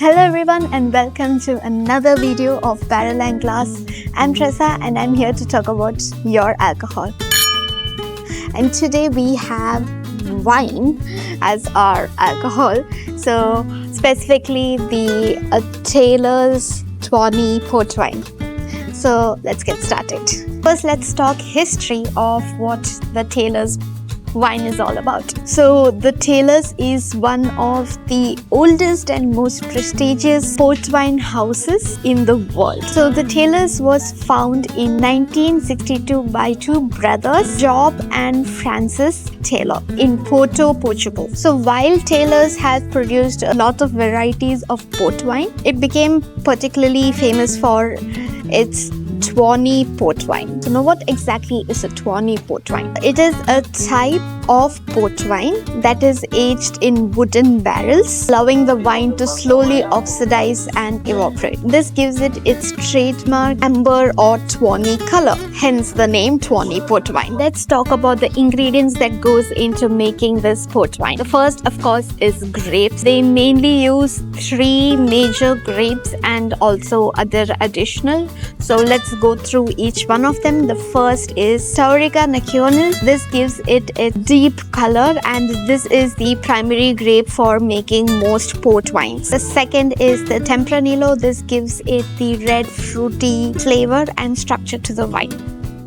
Hello everyone and welcome to another video of Barrel and Glass. I'm Tressa and I'm here to talk about your alcohol. And today we have wine as our alcohol. So specifically the Taylor's Tawny Port wine. So let's get started. First, let's talk history of what the Taylor's wine is all about. So the Taylor's is one of the oldest and most prestigious port wine houses in the world. So the Taylor's was found in 1962 by two brothers, Job and Francis Taylor, in Porto, Portugal. So while Taylor's has produced a lot of varieties of port wine, it became particularly famous for its Tawny Port wine. So now what exactly is a Tawny Port wine? It is a type of port wine that is aged in wooden barrels, allowing the wine to slowly oxidize and evaporate. This gives it its trademark amber or tawny color, hence the name Tawny Port wine. Let's talk about the ingredients that goes into making this port wine. The first, of course, is grapes. They mainly use 3 major grapes and also other additional. So let's go through each one of them. The first is Storica nacional. This gives it a deep color and this is the primary grape for making most port wines. The second is the Tempranillo. This gives it the red fruity flavor and structure to the wine.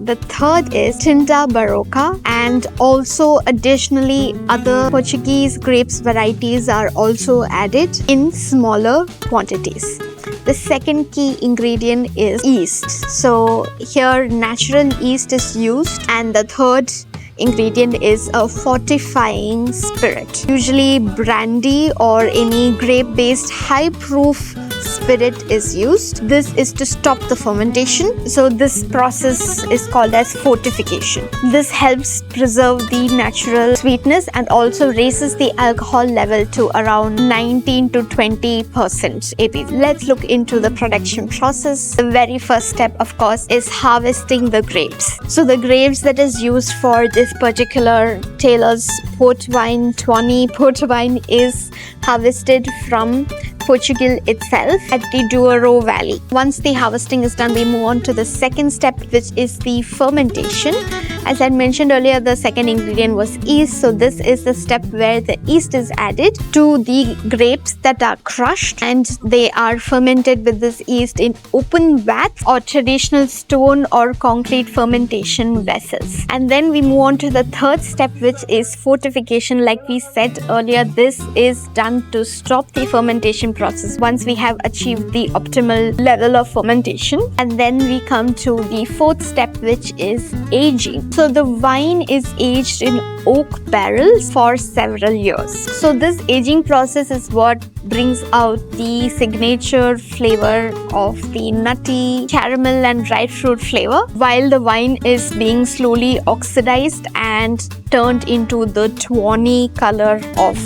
The third is Tinta Barroca, and also additionally other Portuguese grapes varieties are also added in smaller quantities. The second key ingredient is yeast. So here natural yeast is used, and the third ingredient is a fortifying spirit. Usually brandy or any grape-based high-proof spirit is used. This is to stop the fermentation. So this process is called as fortification. This helps preserve the natural sweetness and also raises the alcohol level to around 19 to 20% ABV. Let's look into the production process. The very first step, of course, is harvesting the grapes. So the grapes that is used for this particular Taylor's port wine, Tawny Port wine, is harvested from Portugal itself at the Douro Valley. Once the harvesting is done, we move on to the second step, which is the fermentation. As I mentioned earlier, the second ingredient was yeast. So this is the step where the yeast is added to the grapes that are crushed and they are fermented with this yeast in open vats or traditional stone or concrete fermentation vessels. And then we move on to the third step, which is fortification. Like we said earlier, this is done to stop the fermentation process once we have achieved the optimal level of fermentation. And then we come to the fourth step, which is aging. So the wine is aged in oak barrels for several years. So this aging process is what brings out the signature flavor of the nutty caramel and dried fruit flavor, while the wine is being slowly oxidized and turned into the tawny color of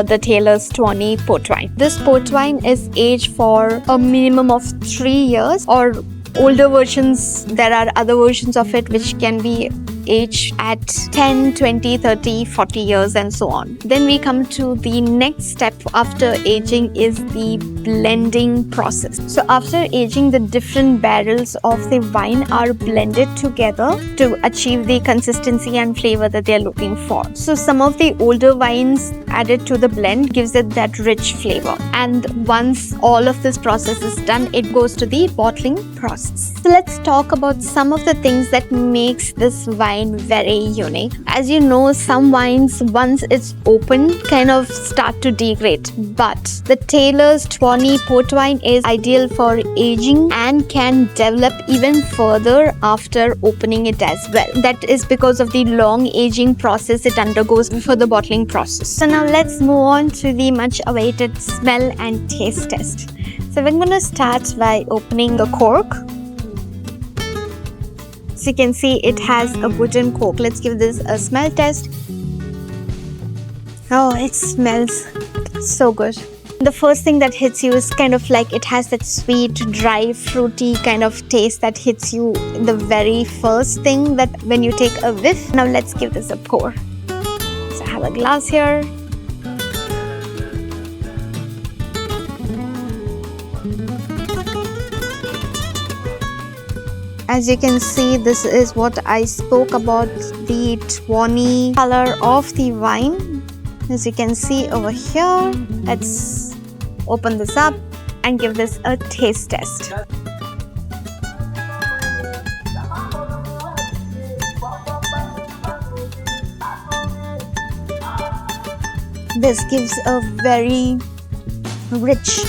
the Taylor's Tawny Port wine. This port wine is aged for a minimum of 3 years, or older versions, there are other versions of it which can be aged at 10, 20, 30, 40 years and so on. Then we come to the next step after aging is the blending process. So after aging, the different barrels of the wine are blended together to achieve the consistency and flavor that they're looking for. So some of the older wines added to the blend gives it that rich flavor. And once all of this process is done, it goes to the bottling process. So let's talk about some of the things that makes this wine very unique. As you know, some wines, once it's open, kind of start to degrade. But the Taylor's Tawny Port wine is ideal for aging and can develop even further after opening it as well. That is because of the long aging process it undergoes before the bottling process. So now let's move on to the much awaited smell and taste test. So we're going to start by opening the cork. So you can see it has a wooden cork. Let's give this a smell test. Oh, it smells so good. The first thing that hits you is kind of like it has that sweet, dry, fruity kind of taste that hits you the very first thing that when you take a whiff. Now let's give this a pour. So I have a glass here. As you can see, this is what I spoke about, the tawny color of the wine. As you can see over here, let's open this up and give this a taste test. This gives a very rich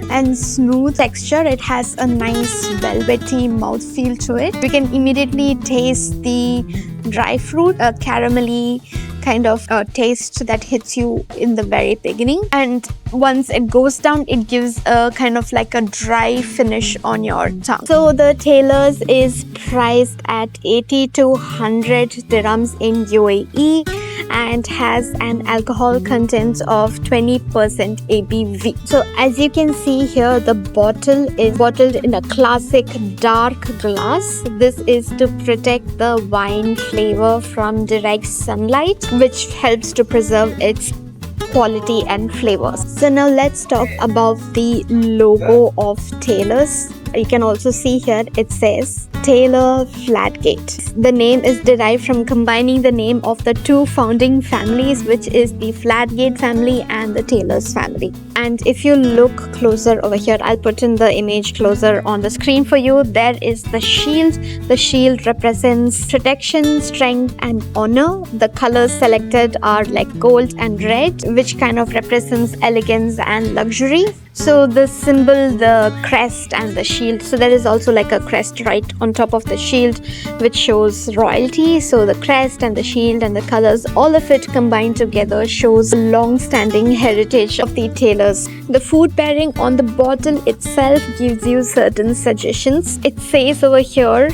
and smooth texture. It has a nice velvety mouthfeel to it. You can immediately taste the dry fruit, a caramelly kind of taste that hits you in the very beginning, and once it goes down, it gives a kind of like a dry finish on your tongue. So the Taylor's is priced at 80 to 100 dirhams in UAE and has an alcohol content of 20% ABV. So as you can see here, the bottle is bottled in a classic dark glass. This is to protect the wine flavor from direct sunlight, which helps to preserve its quality and flavors. So now let's talk about the logo of Taylor's. You can also see here it says Taylor Fladgate. The name is derived from combining the name of the two founding families, which is the Fladgate family and the Taylor's family. And if you look closer over here, I'll put in the image closer on the screen for you. There is the shield. The shield represents protection, strength, and honor. The colors selected are like gold and red, which kind of represents elegance and luxury. So the symbol, the crest and the shield, so there is also like a crest right on top of the shield which shows royalty. So the crest and the shield and the colors, all of it combined together shows the long-standing heritage of the Taylors. The food pairing on the bottle itself gives you certain suggestions. It says over here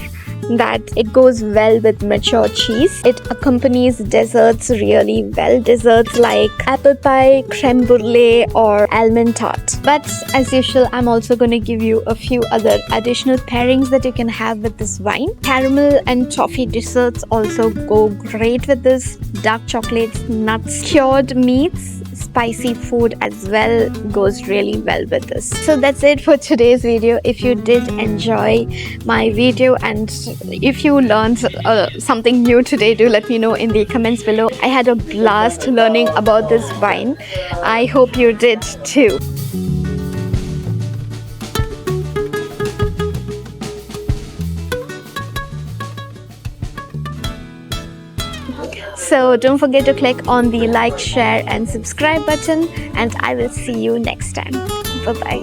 that it goes well with mature cheese. It accompanies desserts really well. Desserts like apple pie, creme brulee or almond tart. But as usual, I'm also going to give you a few other additional pairings that you can have with this wine. Caramel and toffee desserts also go great with this. Dark chocolates, nuts, cured meats, spicy food as well goes really well with this. So that's it for today's video. If you did enjoy my video and if you learned something new today, do let me know in the comments below. I had a blast learning about this wine. I hope you did too. So don't forget to click on the like, share and subscribe button, and I will see you next time. Bye bye.